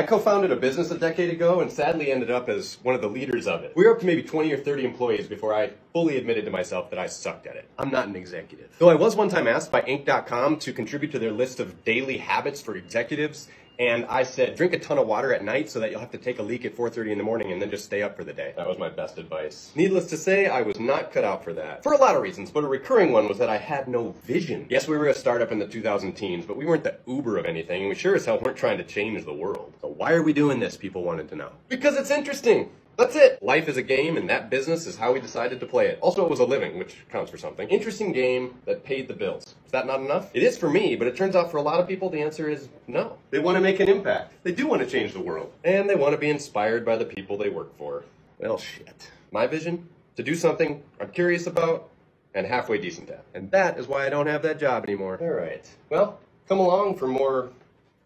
I co-founded a business a decade ago and sadly ended up as one of the leaders of it. We were up to maybe 20 or 30 employees before I fully admitted to myself that I sucked at it. I'm not an executive. Though I was one time asked by Inc.com to contribute to their list of daily habits for executives, and I said, drink a ton of water at night so that you'll have to take a leak at 4:30 in the morning and then just stay up for the day. That was my best advice. Needless to say, I was not cut out for that. For a lot of reasons, but a recurring one was that I had no vision. Yes, we were a startup in the 2000 teens, but we weren't the Uber of anything, and we sure as hell weren't trying to change the world. So why are we doing this, people wanted to know. Because it's interesting. That's it. Life is a game, and that business is how we decided to play it. Also, it was a living, which counts for something. Interesting game that paid the bills. Is that not enough? It is for me, but it turns out for a lot of people, the answer is no. They want to make an impact. They do want to change the world. And they want to be inspired by the people they work for. Well, shit. My vision? To do something I'm curious about and halfway decent at. And that is why I don't have that job anymore. All right. Well, come along for more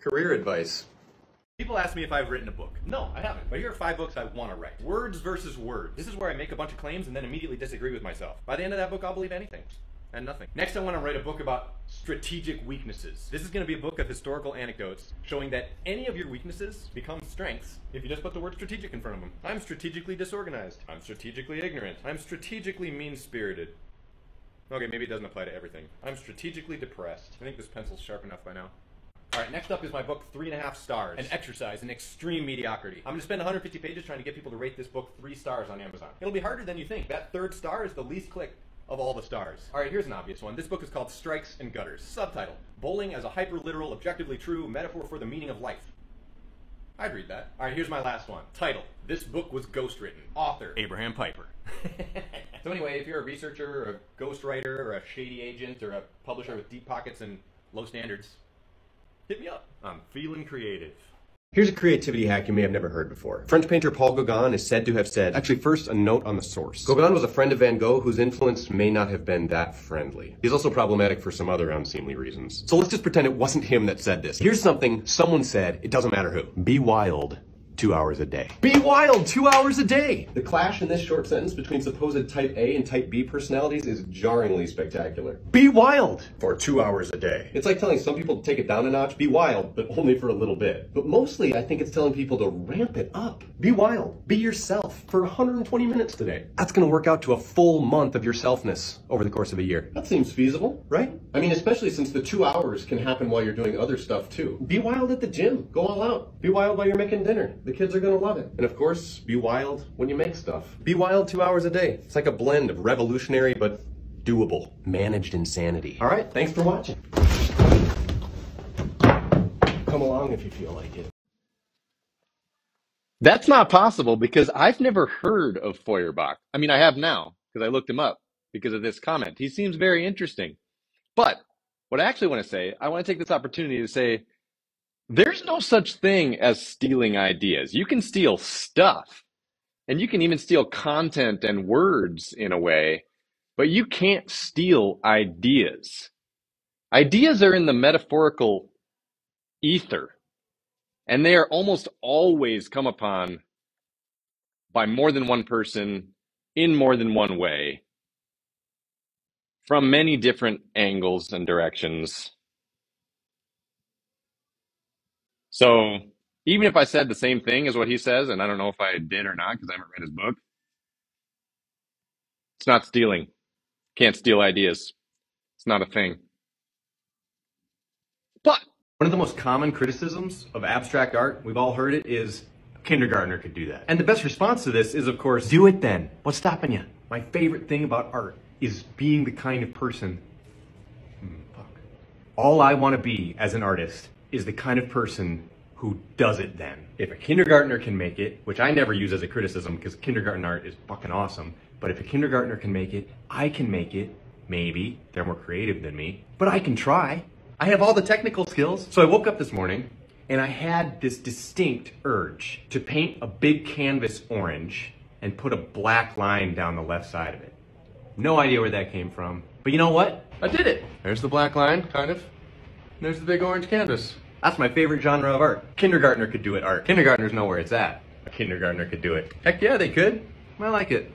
career advice. People ask me if I've written a book. No, I haven't. But here are 5 books I want to write. Words versus words. This is where I make a bunch of claims and then immediately disagree with myself. By the end of that book, I'll believe anything and nothing. Next, I want to write a book about strategic weaknesses. This is going to be a book of historical anecdotes showing that any of your weaknesses become strengths if you just put the word strategic in front of them. I'm strategically disorganized. I'm strategically ignorant. I'm strategically mean-spirited. Okay, maybe it doesn't apply to everything. I'm strategically depressed. I think this pencil's sharp enough by now. All right, next up is my book, 3.5 Stars, An Exercise in Extreme Mediocrity. I'm going to spend 150 pages trying to get people to rate this book 3 stars on Amazon. It'll be harder than you think. That 3rd star is the least clicked of all the stars. All right, here's an obvious one. This book is called Strikes and Gutters. Subtitle, Bowling as a Hyper-Literal, Objectively True Metaphor for the Meaning of Life. I'd read that. All right, here's my last one. Title, This Book Was Ghostwritten. Author, Abraham Piper. So anyway, if you're a researcher, or a ghostwriter, or a shady agent, or a publisher with deep pockets and low standards, hit me up. I'm feeling creative. Here's a creativity hack you may have never heard before. French painter Paul Gauguin is said to have said, actually first a note on the source. Gauguin was a friend of Van Gogh whose influence may not have been that friendly. He's also problematic for some other unseemly reasons. So let's just pretend it wasn't him that said this. Here's something someone said, it doesn't matter who. Be wild 2 hours a day. Be wild 2 hours a day! The clash in this short sentence between supposed type A and type B personalities is jarringly spectacular. Be wild for 2 hours a day. It's like telling some people to take it down a notch, be wild, but only for a little bit. But mostly, I think it's telling people to ramp it up. Be wild. Be yourself for 120 minutes today. That's gonna work out to a full month of yourselfness over the course of a year. That seems feasible, right? I mean, especially since the 2 hours can happen while you're doing other stuff too. Be wild at the gym. Go all out. Be wild while you're making dinner. The kids are gonna love it. And of course, be wild when you make stuff. Be wild 2 hours a day. It's like a blend of revolutionary but doable. Managed insanity. All right, thanks for watching. Come along if you feel like it. That's not possible because I've never heard of Feuerbach. I mean, I have now because I looked him up because of this comment. He seems very interesting. But what I actually want to say, I want to take this opportunity to say, there's no such thing as stealing ideas. You can steal stuff, and you can even steal content and words in a way, but you can't steal ideas. Ideas are in the metaphorical ether, and they are almost always come upon by more than one person in more than one way, from many different angles and directions. So even if I said the same thing as what he says, and I don't know if I did or not because I haven't read his book, it's not stealing. Can't steal ideas. It's not a thing. But One of the most common criticisms of abstract art, we've all heard it, is a kindergartner could do that. And the best response to this is, of course, do it then. What's stopping you? My favorite thing about art is being the kind of person, all I want to be as an artist is the kind of person who does it then. If a kindergartner can make it, which I never use as a criticism because kindergarten art is fucking awesome, but if a kindergartner can make it, I can make it. Maybe. They're more creative than me, but I can try. I have all the technical skills. So I woke up this morning and I had this distinct urge to paint a big canvas orange and put a black line down the left side of it. No idea where that came from, but you know what? I did it. There's the black line, kind of. There's the big orange canvas. That's my favorite genre of art. Kindergartner could do it art. Kindergartners know where it's at. A kindergartner could do it. Heck yeah, they could. I like it.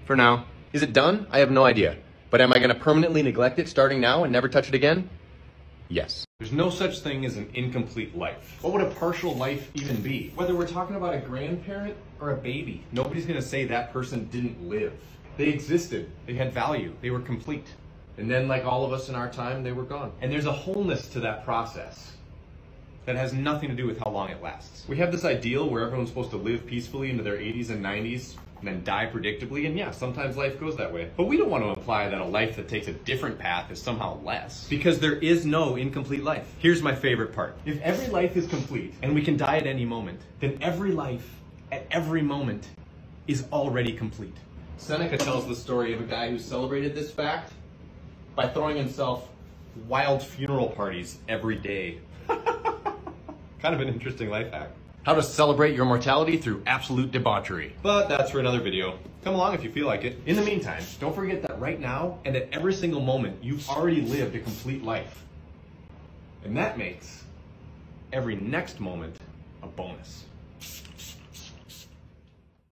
For now. Is it done? I have no idea. But am I going to permanently neglect it starting now and never touch it again? Yes. There's no such thing as an incomplete life. What would a partial life even be? Whether we're talking about a grandparent or a baby, nobody's gonna say that person didn't live. They existed, they had value, they were complete. And then, like all of us in our time, they were gone. And there's a wholeness to that process that has nothing to do with how long it lasts. We have this ideal where everyone's supposed to live peacefully into their 80s and 90s and then die predictably, and yeah, sometimes life goes that way. But we don't want to imply that a life that takes a different path is somehow less, because there is no incomplete life. Here's my favorite part. If every life is complete and we can die at any moment, then every life at every moment is already complete. Seneca tells the story of a guy who celebrated this fact by throwing himself wild funeral parties every day. Kind of an interesting life hack. How to celebrate your mortality through absolute debauchery. But that's for another video. Come along if you feel like it. In the meantime, don't forget that right now and at every single moment, you've already lived a complete life. And that makes every next moment a bonus.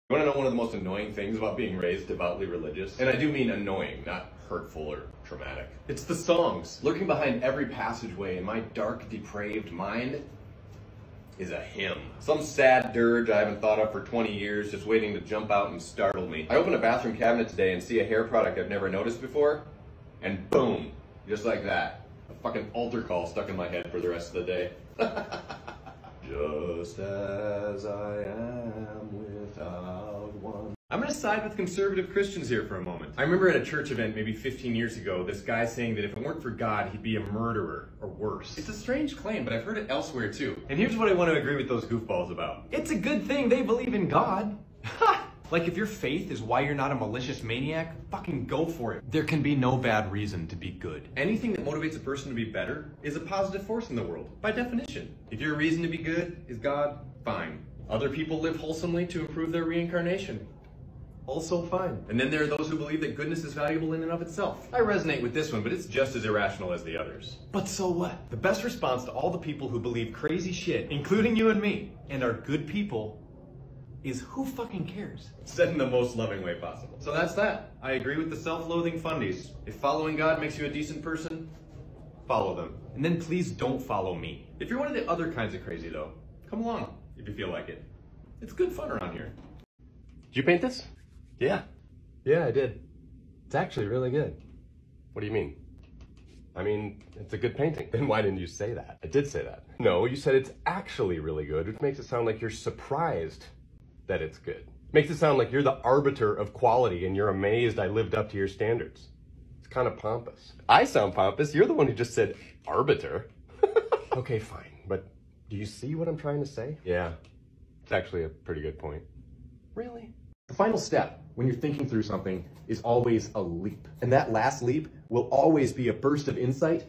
You want to know one of the most annoying things about being raised devoutly religious? And I do mean annoying, not hurtful or traumatic. It's the songs. Lurking behind every passageway in my dark, depraved mind is a hymn. Some sad dirge I haven't thought of for 20 years, just waiting to jump out and startle me. I open a bathroom cabinet today and see a hair product I've never noticed before, and boom, just like that, a fucking altar call stuck in my head for the rest of the day. Just as I am without one. I'm gonna side with conservative Christians here for a moment. I remember at a church event maybe 15 years ago, this guy saying that if it weren't for God, he'd be a murderer or worse. It's a strange claim, but I've heard it elsewhere too. And here's what I want to agree with those goofballs about. It's a good thing they believe in God. Like if your faith is why you're not a malicious maniac, fucking go for it. There can be no bad reason to be good. Anything that motivates a person to be better is a positive force in the world, by definition. If your reason to be good is God, fine. Other people live wholesomely to improve their reincarnation. Also fine. And then there are those who believe that goodness is valuable in and of itself. I resonate with this one, but it's just as irrational as the others. But so what? The best response to all the people who believe crazy shit, including you and me, and are good people, is who fucking cares? Said in the most loving way possible. So that's that. I agree with the self-loathing fundies. If following God makes you a decent person, follow them. And then please don't follow me. If you're one of the other kinds of crazy though, come along if you feel like it. It's good fun around here. Did you paint this? Yeah. Yeah, I did. It's actually really good. What do you mean? I mean, it's a good painting. Then why didn't you say that? I did say that. No, you said it's actually really good, which makes it sound like you're surprised that it's good. Makes it sound like you're the arbiter of quality and you're amazed I lived up to your standards. It's kind of pompous. I sound pompous. You're the one who just said arbiter. Okay, fine. But do you see what I'm trying to say? Yeah, it's actually a pretty good point. Really? The final step when you're thinking through something is always a leap. And that last leap will always be a burst of insight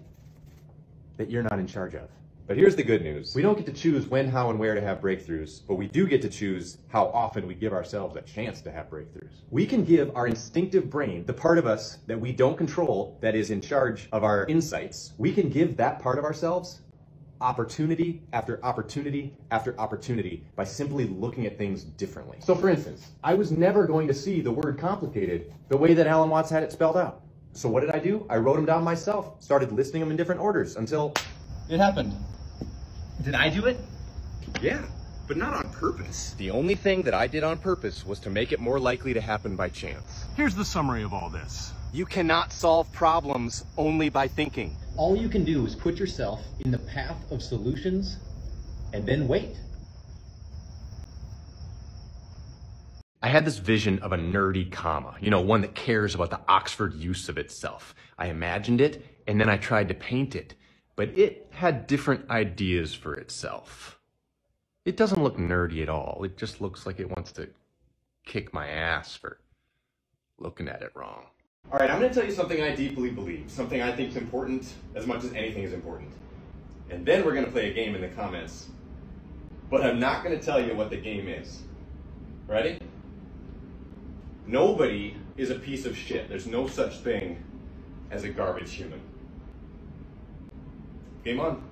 that you're not in charge of. But here's the good news. We don't get to choose when, how, and where to have breakthroughs, but we do get to choose how often we give ourselves a chance to have breakthroughs. We can give our instinctive brain, the part of us that we don't control, that is in charge of our insights, we can give that part of ourselves opportunity after opportunity after opportunity by simply looking at things differently. So for instance, I was never going to see the word complicated the way that Alan Watts had it spelled out. So what did I do? I wrote them down myself, started listing them in different orders until it happened. Did I do it? Yeah, but not on purpose. The only thing that I did on purpose was to make it more likely to happen by chance. Here's the summary of all this. You cannot solve problems only by thinking. All you can do is put yourself in the path of solutions and then wait. I had this vision of a nerdy comma, you know, one that cares about the Oxford use of itself. I imagined it, and then I tried to paint it, but it had different ideas for itself. It doesn't look nerdy at all. It just looks like it wants to kick my ass for looking at it wrong. All right, I'm going to tell you something I deeply believe, something I think is important as much as anything is important. And then we're going to play a game in the comments, but I'm not going to tell you what the game is. Ready? Nobody is a piece of shit. There's no such thing as a garbage human. Game on.